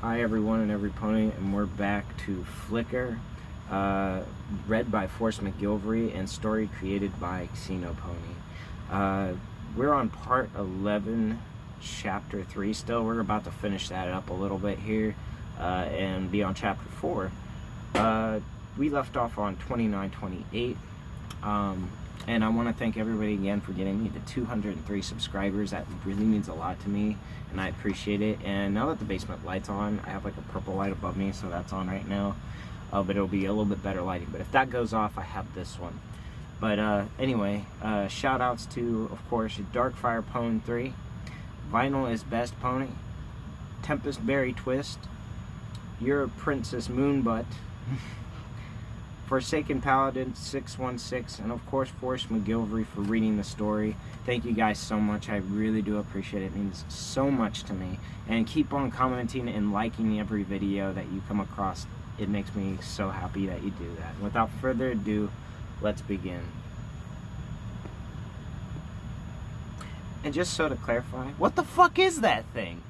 Hi everyone and every pony, and we're back to Flicker, read by Forrest McGilvray and story created by Xenopony. We're on part 11, chapter 3 still. We're about to finish that up a little bit here and be on chapter 4. We left off on 29-28, and I want to thank everybody again for getting me to 203 subscribers. That really means a lot to me, and I appreciate it. And now that the basement light's on, I have like a purple light above me, so that's on right now. But it'll be a little bit better lighting. But if that goes off, I have this one. But anyway, shout outs to, of course, Darkfire Pone 3, Vinyl is Best Pony, Tempest Berry Twist, Your Princess Moonbutt, Forsaken Paladin 616, and of course Forrest McGilvray for reading the story. Thank you guys so much. I really do appreciate it. It means so much to me. And keep on commenting and liking every video that you come across. It makes me so happy that you do that. And without further ado, let's begin. And just so to clarify, what the fuck is that thing?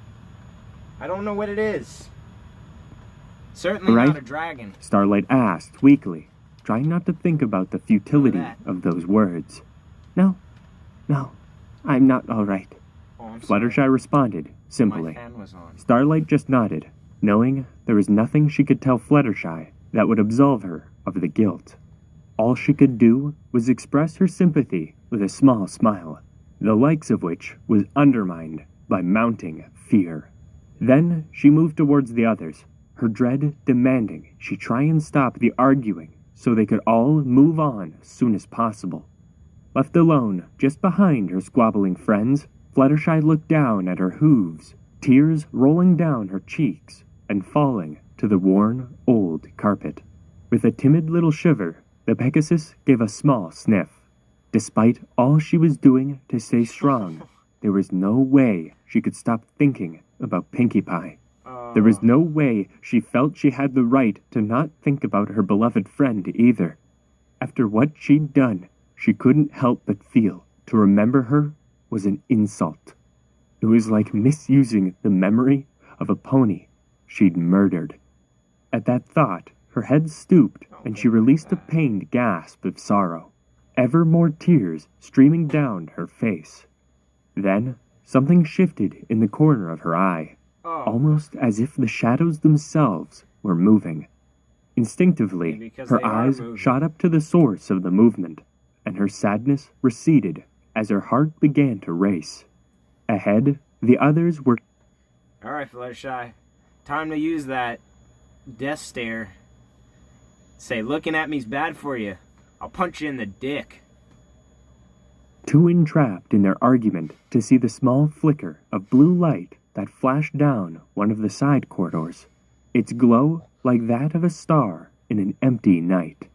I don't know what it is. Certainly not a dragon. Starlight asked weakly, trying not to think about the futility of those words. No, I'm not all right. Fluttershy responded simply. My fan was on. Starlight just nodded, knowing there was nothing she could tell Fluttershy that would absolve her of the guilt. All she could do was express her sympathy with a small smile, the likes of which was undermined by mounting fear. Then she moved towards the others, her dread demanding she try and stop the arguing so they could all move on as soon as possible. Left alone, just behind her squabbling friends, Fluttershy looked down at her hooves, tears rolling down her cheeks and falling to the worn, old carpet. With a timid little shiver, the Pegasus gave a small sniff. Despite all she was doing to stay strong, there was no way she could stop thinking about Pinkie Pie. There was no way she felt she had the right to not think about her beloved friend either. After what she'd done, she couldn't help but feel to remember her was an insult. It was like misusing the memory of a pony she'd murdered. At that thought, her head stooped and she released a pained gasp of sorrow, ever more tears streaming down her face. Then, something shifted in the corner of her eye. Almost as if the shadows themselves were moving. Instinctively, her eyes shot up to the source of the movement, and her sadness receded as her heart began to race. Ahead, the others were... Alright, Fluttershy. Time to use that death stare. Say, looking at me's bad for you. I'll punch you in the dick. Too entrapped in their argument to see the small flicker of blue light that flashed down one of the side corridors, its glow like that of a star in an empty night.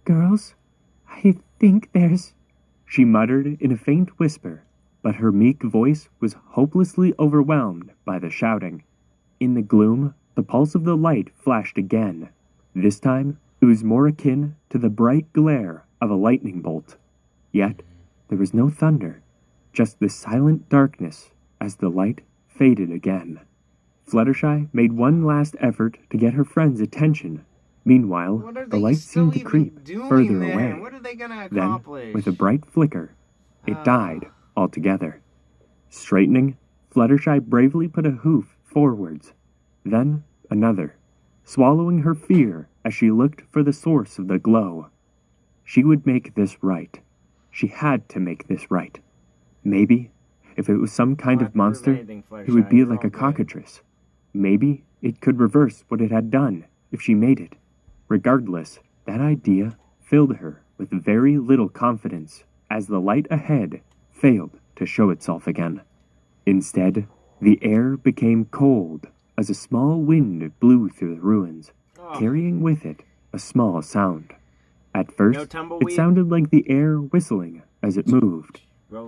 Girls, I think there's... She muttered in a faint whisper, but her meek voice was hopelessly overwhelmed by the shouting. In the gloom, the pulse of the light flashed again. This time, it was more akin to the bright glare of a lightning bolt. Yet, there was no thunder, just the silent darkness as the light faded again. Fluttershy made one last effort to get her friend's attention. Meanwhile, the light seemed to creep further away. What are they gonna accomplish? Then, with a bright flicker, it died altogether. Straightening, Fluttershy bravely put a hoof forwards, then another, swallowing her fear as she looked for the source of the glow. She would make this right. She had to make this right. Maybe, if it was some kind of monster, it would be like a cockatrice. Maybe it could reverse what it had done if she made it. Regardless, that idea filled her with very little confidence as the light ahead failed to show itself again. Instead, the air became cold as a small wind blew through the ruins, carrying with it a small sound. At first, it sounded like the air whistling as it moved.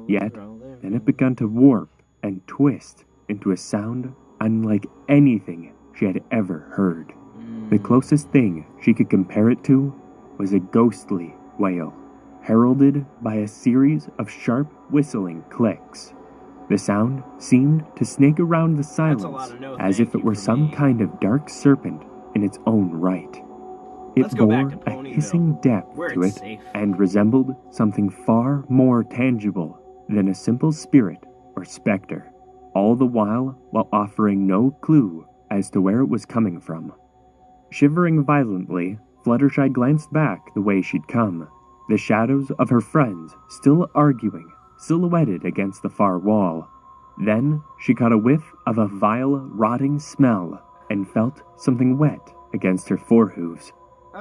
Yet, then it began to warp and twist into a sound unlike anything she had ever heard. The closest thing she could compare it to was a ghostly wail, heralded by a series of sharp whistling clicks. The sound seemed to snake around the That's a lot silence of no as thank if it you were for some me. kind of dark serpent in its own right. It Let's go back bore to a Ponyville, hissing depth where to it's it safe. and resembled something far more tangible than a simple spirit or specter, all the while offering no clue as to where it was coming from. Shivering violently, Fluttershy glanced back the way she'd come, the shadows of her friends still arguing, silhouetted against the far wall. Then she caught a whiff of a vile, rotting smell and felt something wet against her forehooves.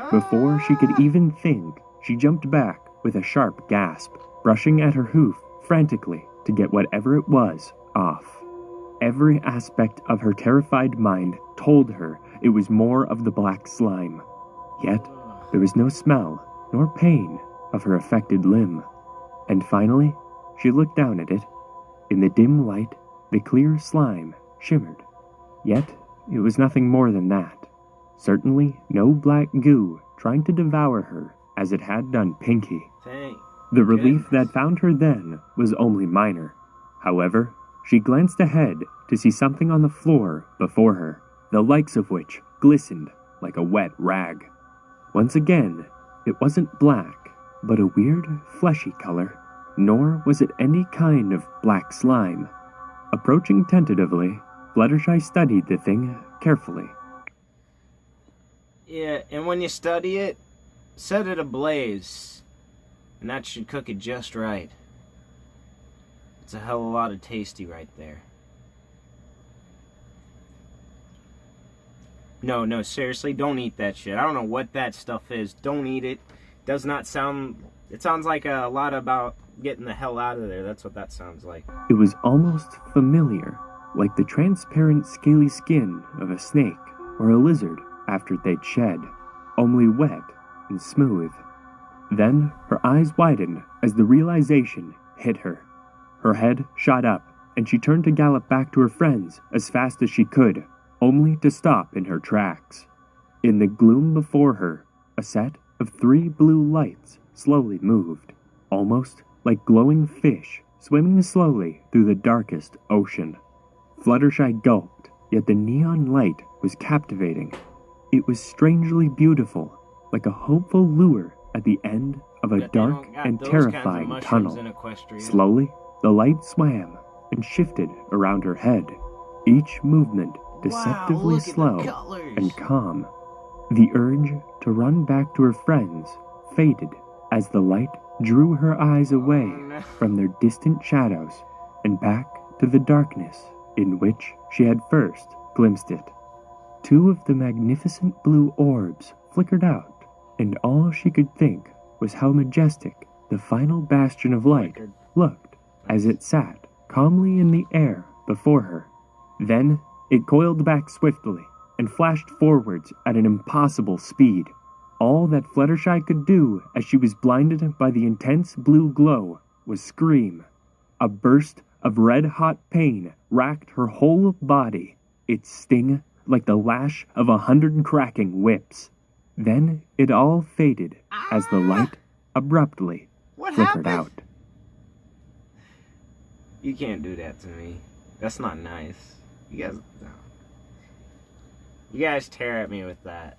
Before she could even think, she jumped back with a sharp gasp, brushing at her hoof frantically to get whatever it was off. Every aspect of her terrified mind told her it was more of the black slime. Yet, there was no smell nor pain of her affected limb. And finally, she looked down at it. In the dim light, the clear slime shimmered. Yet, it was nothing more than that. Certainly no black goo trying to devour her as it had done Pinky. Thank The relief goodness. that found her then was only minor. However, she glanced ahead to see something on the floor before her, the likes of which glistened like a wet rag. Once again, it wasn't black, but a weird, fleshy color, nor was it any kind of black slime. Approaching tentatively, Fluttershy studied the thing carefully. Yeah, and when you study it, set it ablaze, and that should cook it just right. It's a hell of a lot of tasty right there. No, seriously, don't eat that shit. I don't know what that stuff is. Don't eat it. Does not sound... It sounds like a lot about getting the hell out of there. That's what that sounds like. It was almost familiar, like the transparent scaly skin of a snake or a lizard after they'd shed, only wet and smooth. Then her eyes widened as the realization hit her. Her head shot up, and she turned to gallop back to her friends as fast as she could, only to stop in her tracks. In the gloom before her, a set of 3 blue lights slowly moved, almost like glowing fish swimming slowly through the darkest ocean. Fluttershy gulped, yet the neon light was captivating. It was strangely beautiful, like a hopeful lure at the end of a But they dark don't got and those kinds of terrifying mushrooms in tunnel. Equestria. Slowly, the light swam and shifted around her head, each movement deceptively look at the slow colors. and calm. The urge to run back to her friends faded as the light drew her eyes away from their distant shadows and back to the darkness in which she had first glimpsed it. 2 of the magnificent blue orbs flickered out, and all she could think was how majestic the final bastion of light looked as it sat calmly in the air before her. Then it coiled back swiftly and flashed forwards at an impossible speed. All that Fluttershy could do as she was blinded by the intense blue glow was scream. A burst of red-hot pain racked her whole body, its sting like the lash of 100 cracking whips. Then it all faded as the light abruptly What flickered happened? out. You can't do that to me. That's not nice. You guys tear at me with that.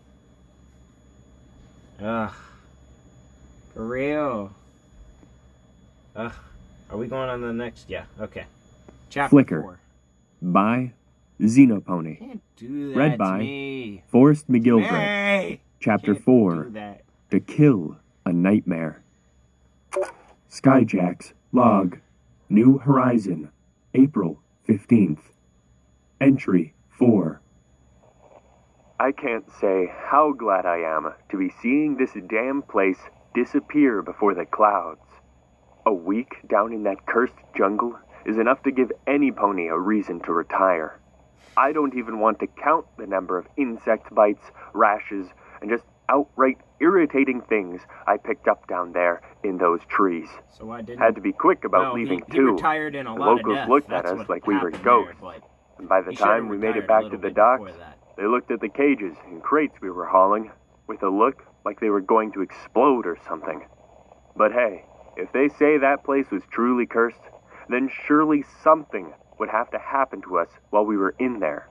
Ugh. For real. Ugh. Are we going on to the next? Yeah, okay. Chapter Flicker. 4. By Xenopony. Can't do that Read to by me. Forrest McGilvray. Hey! Chapter Can't 4. do that. To Kill a Nightmare. Skyjacks Log. New Horizon. April 15th. Entry 4. I can't say how glad I am to be seeing this damn place disappear before the clouds. A week down in that cursed jungle is enough to give any pony a reason to retire. I don't even want to count the number of insect bites, rashes, and just outright irritating things I picked up down there in those trees. So I didn't... Had to be quick about well, leaving he too. retired in a The lot of locals death. looked at That's us what like we were happened ghosts. there, but And by the he should've time we made retired it a back to little the bit docks, before that. they looked at the cages and crates we were hauling with a look like they were going to explode or something. But hey, if they say that place was truly cursed, then surely something would have to happen to us while we were in there.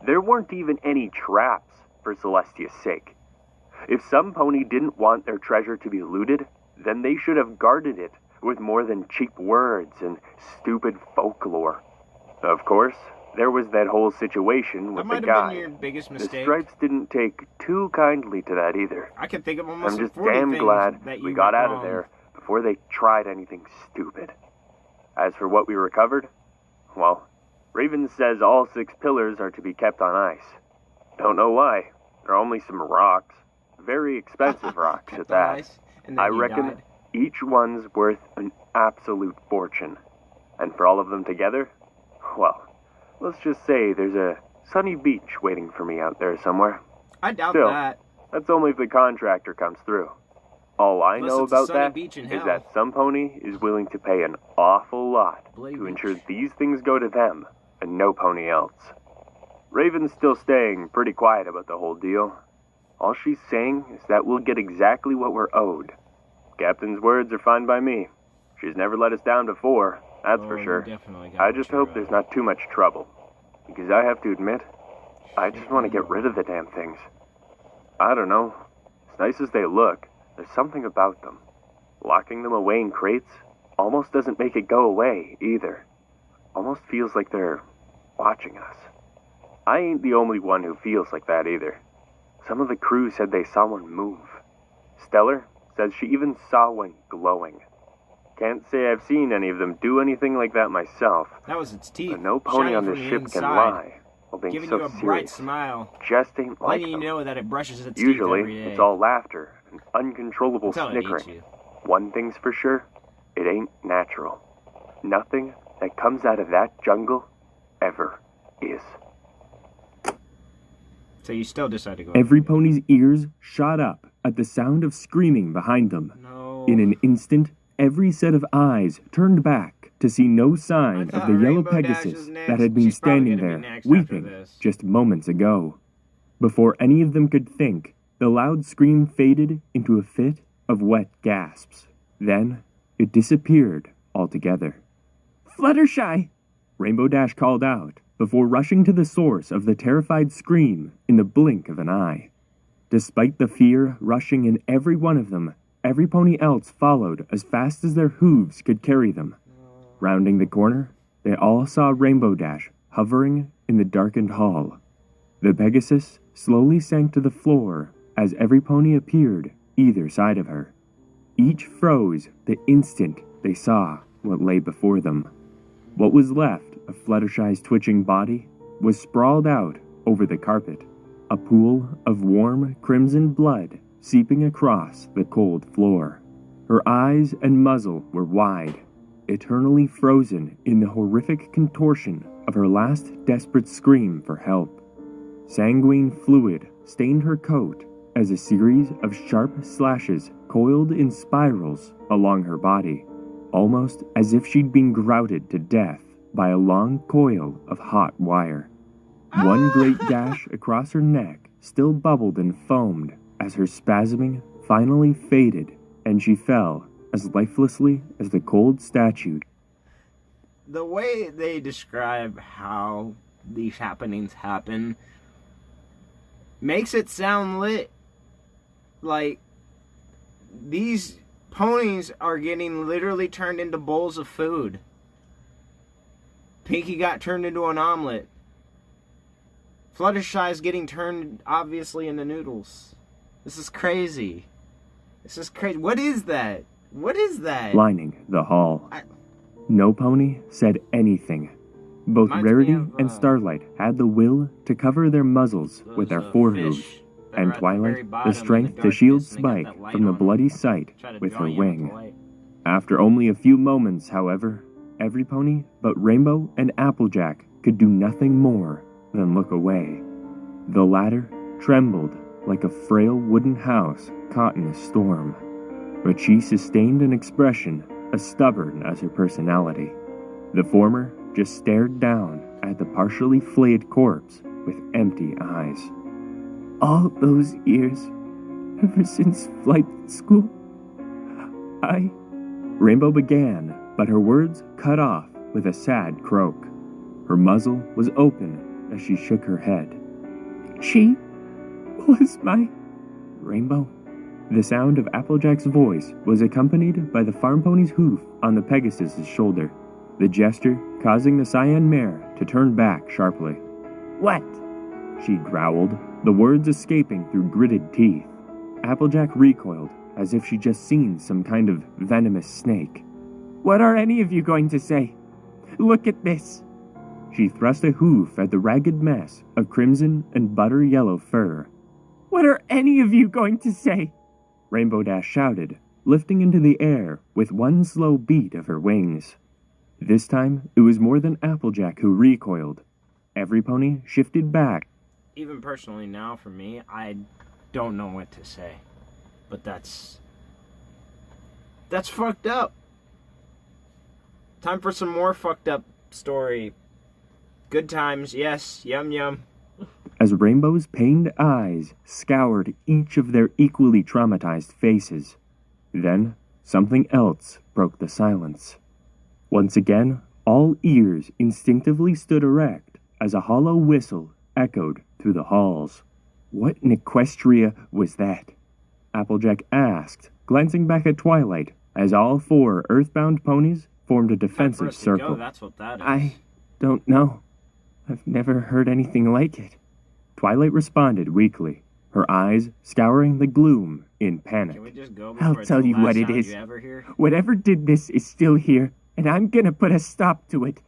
There weren't even any traps, for Celestia's sake. If some pony didn't want their treasure to be looted, then they should have guarded it with more than cheap words and stupid folklore. Of course, there was that whole situation with the guy. That might have been your biggest mistake. The Stripes didn't take too kindly to that either. I can think of almost I'm just 40 damn things glad that we you got got out of wrong. there before they tried anything stupid. As for what we recovered, well, Raven says all 6 pillars are to be kept on ice. Don't know why. They're only some rocks. Very expensive rocks at that. Ice, and then I you reckon died. each one's worth an absolute fortune. And for all of them together, well, let's just say there's a sunny beach waiting for me out there somewhere. I doubt Still, that. that's only if the contractor comes through. All I Unless know it's a about sunny that beach in is hell. that some pony is willing to pay an awful lot Bloody to beach. ensure these things go to them and no pony else. Raven's still staying pretty quiet about the whole deal. All she's saying is that we'll get exactly what we're owed. Captain's words are fine by me. She's never let us down before, that's for you sure. definitely got I what just you're hope there's not too much trouble. Because I have to admit, I just want to get rid of the damn things. I don't know. As nice as they look, there's something about them. Locking them away in crates almost doesn't make it go away, either. Almost feels like they're watching us. I ain't the only one who feels like that, either. Some of the crew said they saw one move. Stellar says she even saw one glowing. Can't say I've seen any of them do anything like that myself. That was its teeth. But no pony shining on this from the ship can inside, lie while being giving so you a bright serious. smile, Just ain't like letting you them. know that it brushes its teeth every Usually, day. it's all laughter and uncontrollable Until it eats snickering. you. One thing's for sure, it ain't natural. Nothing that comes out of that jungle ever is. So you still decide to go. Every pony's ears shot up at the sound of screaming behind them. No. In an instant, every set of eyes turned back to see no sign of thought the yellow Rainbow Dash Pegasus was next. that had been She's probably standing gonna be there, next after weeping this. just moments ago. Before any of them could think, the loud scream faded into a fit of wet gasps. Then, it disappeared altogether. Fluttershy! Rainbow Dash called out, before rushing to the source of the terrified scream in the blink of an eye. Despite the fear rushing in every one of them, every pony else followed as fast as their hooves could carry them. Rounding the corner, they all saw Rainbow Dash hovering in the darkened hall. The Pegasus slowly sank to the floor as every pony appeared either side of her. Each froze the instant they saw what lay before them. What was left of Fluttershy's twitching body was sprawled out over the carpet, a pool of warm crimson blood seeping across the cold floor. Her eyes and muzzle were wide, eternally frozen in the horrific contortion of her last desperate scream for help. Sanguine fluid stained her coat as a series of sharp slashes coiled in spirals along her body, almost as if she'd been grouted to death by a long coil of hot wire. One great gash across her neck still bubbled and foamed as her spasming finally faded and she fell as lifelessly as the cold statue. The way they describe how these happenings happen makes it sound lit. Like, these ponies are getting literally turned into bowls of food. Pinky got turned into an omelet. Fluttershy's getting turned, obviously, into noodles. This is crazy. This is crazy. What is that? What is that? Lining the hall. No pony said anything. Both Reminds me Rarity of, and Starlight had the will to cover their muzzles with their forehooves, fish that are and at the very Twilight bottom the in strength the to shield darkness, and they got Spike that light from the on them. bloody sight Try to with draw her you in with wing. the light. After only a few moments, however, every pony but Rainbow and Applejack could do nothing more than look away. The latter trembled like a frail wooden house caught in a storm, but she sustained an expression as stubborn as her personality. The former just stared down at the partially flayed corpse with empty eyes. All those years, ever since flight school, Rainbow began, but her words cut off with a sad croak. Her muzzle was open as she shook her head. She was my... Rainbow? The sound of Applejack's voice was accompanied by the farm pony's hoof on the Pegasus's shoulder, the gesture causing the cyan mare to turn back sharply. What? She growled, the words escaping through gritted teeth. Applejack recoiled as if she'd just seen some kind of venomous snake. What are any of you going to say? Look at this. She thrust a hoof at the ragged mess of crimson and butter yellow fur. What are any of you going to say? Rainbow Dash shouted, lifting into the air with one slow beat of her wings. This time, it was more than Applejack who recoiled. Every pony shifted back. Even personally now, for me, I don't know what to say. But that's fucked up. Time for some more fucked up story. Good times, yes, yum yum. As Rainbow's pained eyes scoured each of their equally traumatized faces. Then, something else broke the silence. Once again, all ears instinctively stood erect as a hollow whistle echoed through the halls. What in Equestria was that? Applejack asked, glancing back at Twilight as all 4 earthbound ponies formed a defensive circle. That's what that is. I don't know. I've never heard anything like it. Twilight responded weakly, her eyes scouring the gloom in panic. Can we just go I'll tell you what it is. Whatever did this is still here, and I'm gonna put a stop to it.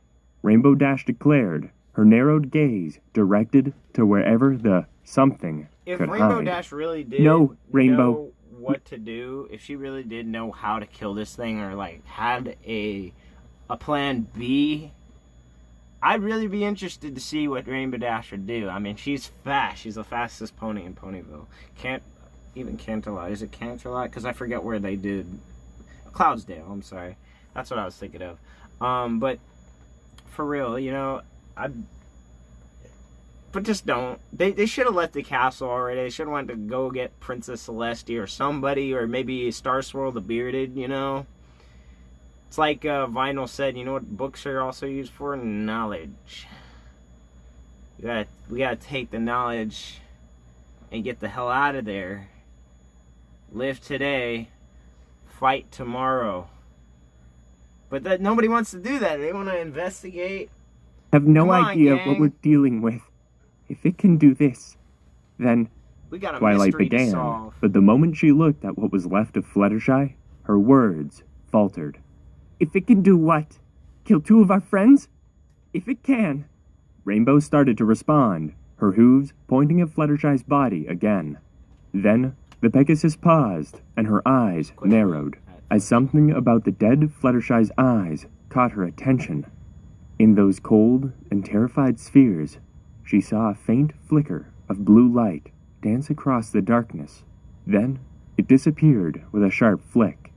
Rainbow Dash declared, her narrowed gaze directed to wherever the something if could Rainbow hide. Dash really did No, Rainbow. know what to do, if she really did know how to kill this thing or like had a plan B, I'd really be interested to see what Rainbow Dash would do. I mean, she's fast. She's the fastest pony in Ponyville. Canterlot. Is it Canterlot? Because I forget where they did. Cloudsdale, I'm sorry. That's what I was thinking of. But for real, you know, but just don't. They should have left the castle already. They should have went to go get Princess Celestia or somebody, or maybe Star Swirl the Bearded, you know? It's like Vinyl said, you know what books are also used for? Knowledge. We gotta take the knowledge and get the hell out of there. Live today, fight tomorrow. But nobody wants to do that. They want to investigate. I have no Come on, idea gang. what we're dealing with. If it can do this, then... We got a Twilight mystery to began, solve. but the moment she looked at what was left of Fluttershy, her words faltered. If it can do what? Kill 2 of our friends? If it can. Rainbow started to respond, her hooves pointing at Fluttershy's body again. Then, the Pegasus paused, and her eyes narrowed, as something about the dead Fluttershy's eyes caught her attention. In those cold and terrified spheres, she saw a faint flicker of blue light dance across the darkness. Then, it disappeared with a sharp flick.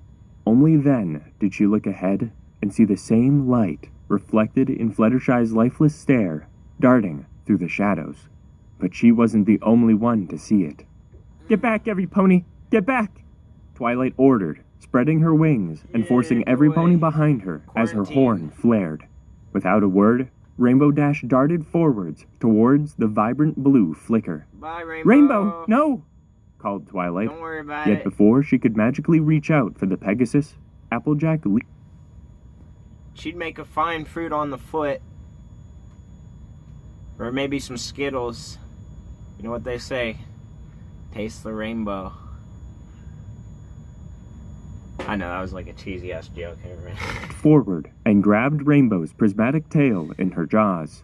Only then did she look ahead and see the same light reflected in Fluttershy's lifeless stare, darting through the shadows. But she wasn't the only one to see it. Get back, every pony! Get back! Twilight ordered, spreading her wings and forcing every boy. pony behind her as her Quarantine. horn flared. Without a word, Rainbow Dash darted forwards towards the vibrant blue flicker. Bye, Rainbow. Rainbow, no! Called Twilight. Don't worry about Yet it. before she could magically reach out for the Pegasus, Applejack She'd make a fine fruit on the foot. Or maybe some Skittles. You know what they say? Taste the rainbow. I know, that was like a cheesy ass joke. forward and grabbed Rainbow's prismatic tail in her jaws.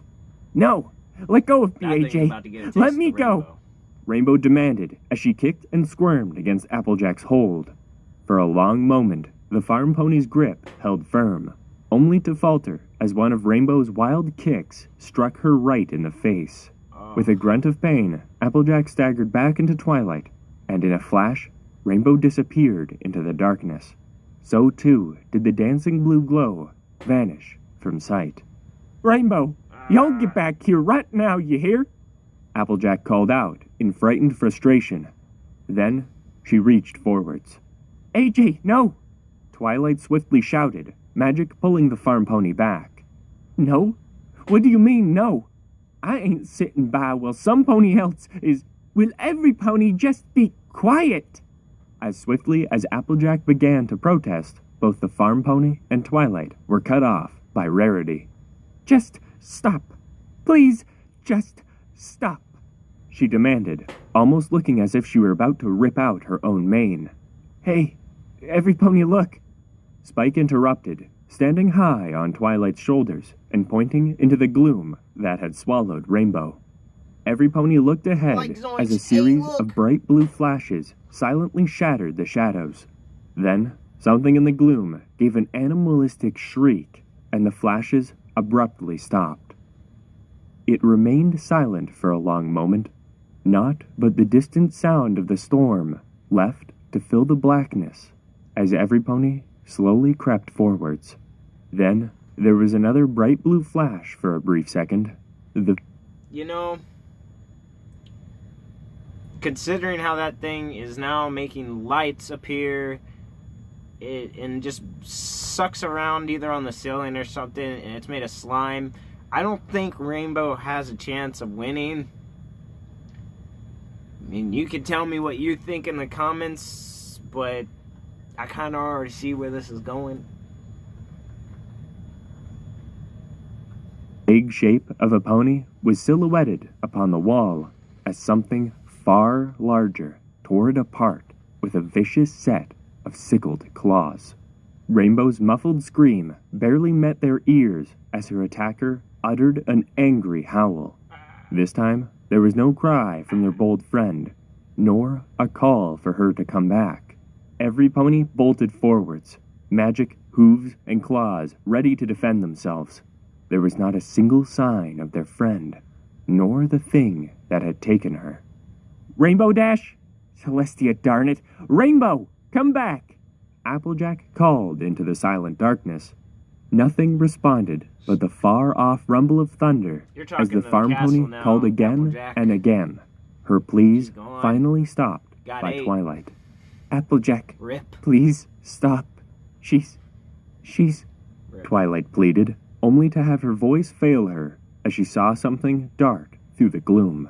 No! Let go of me, I think you're AJ! about to get a taste Let of me the go! rainbow. Rainbow demanded as she kicked and squirmed against Applejack's hold. For a long moment, the farm pony's grip held firm, only to falter as one of Rainbow's wild kicks struck her right in the face. Oh. With a grunt of pain, Applejack staggered back into Twilight, and in a flash, Rainbow disappeared into the darkness. So too did the dancing blue glow vanish from sight. Rainbow, y'all get back here right now, you hear? Applejack called out in frightened frustration. Then she reached forwards. AJ, no! Twilight swiftly shouted, magic pulling the farm pony back. No? What do you mean, no? I ain't sitting by while some pony else is... Will every pony just be quiet? As swiftly as Applejack began to protest, both the farm pony and Twilight were cut off by Rarity. Just stop. Please, just stop, she demanded, almost looking as if she were about to rip out her own mane. Hey, every pony look. Spike interrupted, standing high on Twilight's shoulders and pointing into the gloom that had swallowed Rainbow. Every pony looked ahead as a series of bright blue flashes silently shattered the shadows. Then, something in the gloom gave an animalistic shriek, and the flashes abruptly stopped. It remained silent for a long moment, naught but the distant sound of the storm left to fill the blackness as every pony slowly crept forwards. Then, there was another bright blue flash for a brief second. You know, considering how that thing is now making lights appear, and just sucks around either on the ceiling or something, and it's made of slime, I don't think Rainbow has a chance of winning. I mean, you can tell me what you think in the comments, but I kind of already see where this is going. The big shape of a pony was silhouetted upon the wall as something far larger tore it apart with a vicious set of sickled claws. Rainbow's muffled scream barely met their ears as her attacker uttered an angry howl. This time, there was no cry from their bold friend, nor a call for her to come back. Every pony bolted forwards, magic hooves and claws ready to defend themselves. There was not a single sign of their friend, nor the thing that had taken her. Rainbow Dash? Celestia, darn it! Rainbow, come back! Applejack called into the silent darkness. Nothing responded but the far-off rumble of thunder as the farm pony now, called again Applejack. and again. Her pleas finally stopped by 8. Twilight. Applejack, Rip. please stop. She's... Rip. Twilight pleaded, only to have her voice fail her as she saw something dart through the gloom.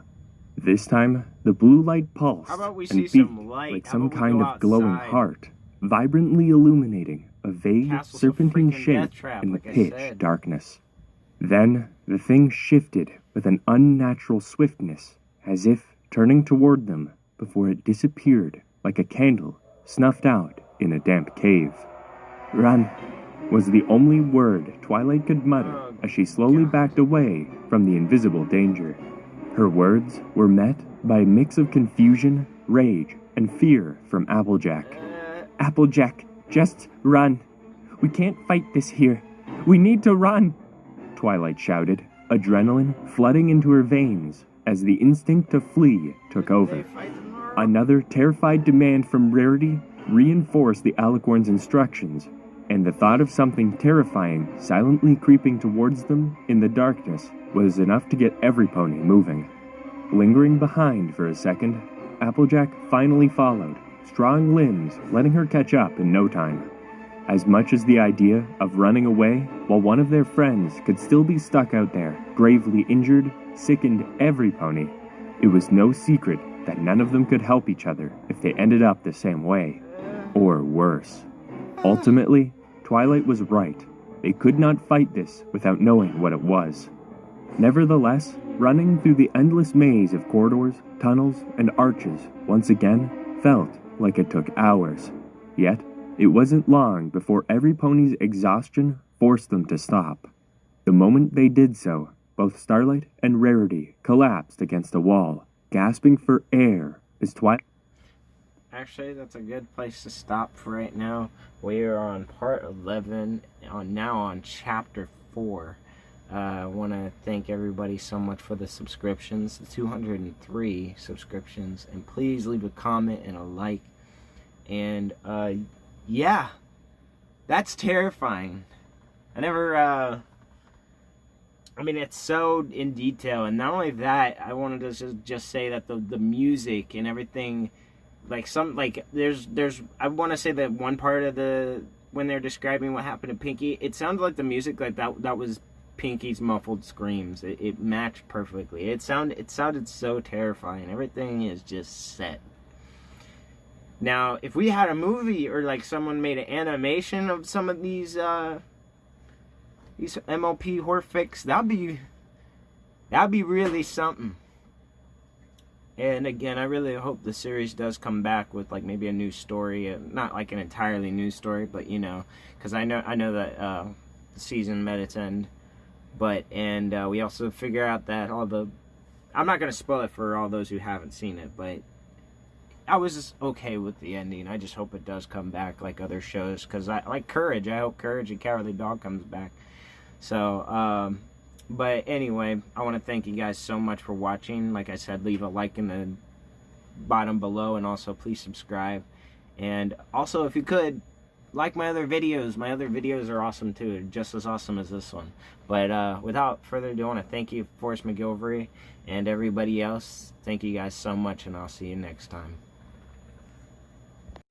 This time, the blue light pulsed How about we and see beat some light? like How some about we kind go of glowing outside? heart, vibrantly illuminating a vague Castle's a serpentine freaking shape death trap, in the like I pitch said. darkness. Then, the thing shifted with an unnatural swiftness, as if turning toward them before it disappeared like a candle snuffed out in a damp cave. Run was the only word Twilight could mutter as she slowly backed away from the invisible danger. Her words were met by a mix of confusion, rage, and fear from Applejack. Applejack, just run. We can't fight this here. We need to run. Twilight shouted, adrenaline flooding into her veins as the instinct to flee took over. Another terrified demand from Rarity reinforced the Alicorn's instructions, and the thought of something terrifying silently creeping towards them in the darkness was enough to get every pony moving. Lingering behind for a second, Applejack finally followed, strong limbs letting her catch up in no time. As much as the idea of running away while one of their friends could still be stuck out there, gravely injured, sickened every pony, it was no secret that none of them could help each other if they ended up the same way, or worse. Ultimately, Twilight was right. They could not fight this without knowing what it was. Nevertheless, running through the endless maze of corridors, tunnels, and arches once again felt like it took hours. Yet, it wasn't long before every pony's exhaustion forced them to stop. The moment they did so, both Starlight and Rarity collapsed against a wall, gasping for air as Twilight... Actually, that's a good place to stop for right now. We are on part 11, now on chapter 4. I want to thank everybody so much for the subscriptions, the 203 subscriptions, and please leave a comment and a like. And yeah, that's terrifying. I mean, it's so in detail, and not only that, I wanted to just say that the music and everything, there's I want to say that one part of when they're describing what happened to Pinky, it sounded like the music that was Pinky's muffled screams. It matched perfectly. It sounded so terrifying. Everything is just set. Now, if we had a movie or like someone made an animation of some of these MLP horror flicks, that'd be really something. And again, I really hope the series does come back with like maybe a new story, not like an entirely new story, but you know, because I know that the season met its end, but we also figure out that I'm not gonna spoil it for all those who haven't seen it, but I was just okay with the ending. I just hope it does come back like other shows, because I like Courage. I hope Courage and Cowardly Dog comes back. So, but anyway, I want to thank you guys so much for watching. Like I said, leave a like in the bottom below, and also please subscribe. And also, if you could, like my other videos. My other videos are awesome too. They're just as awesome as this one. But without further ado, I want to thank you, Forrest McGilvray, and everybody else. Thank you guys so much, and I'll see you next time.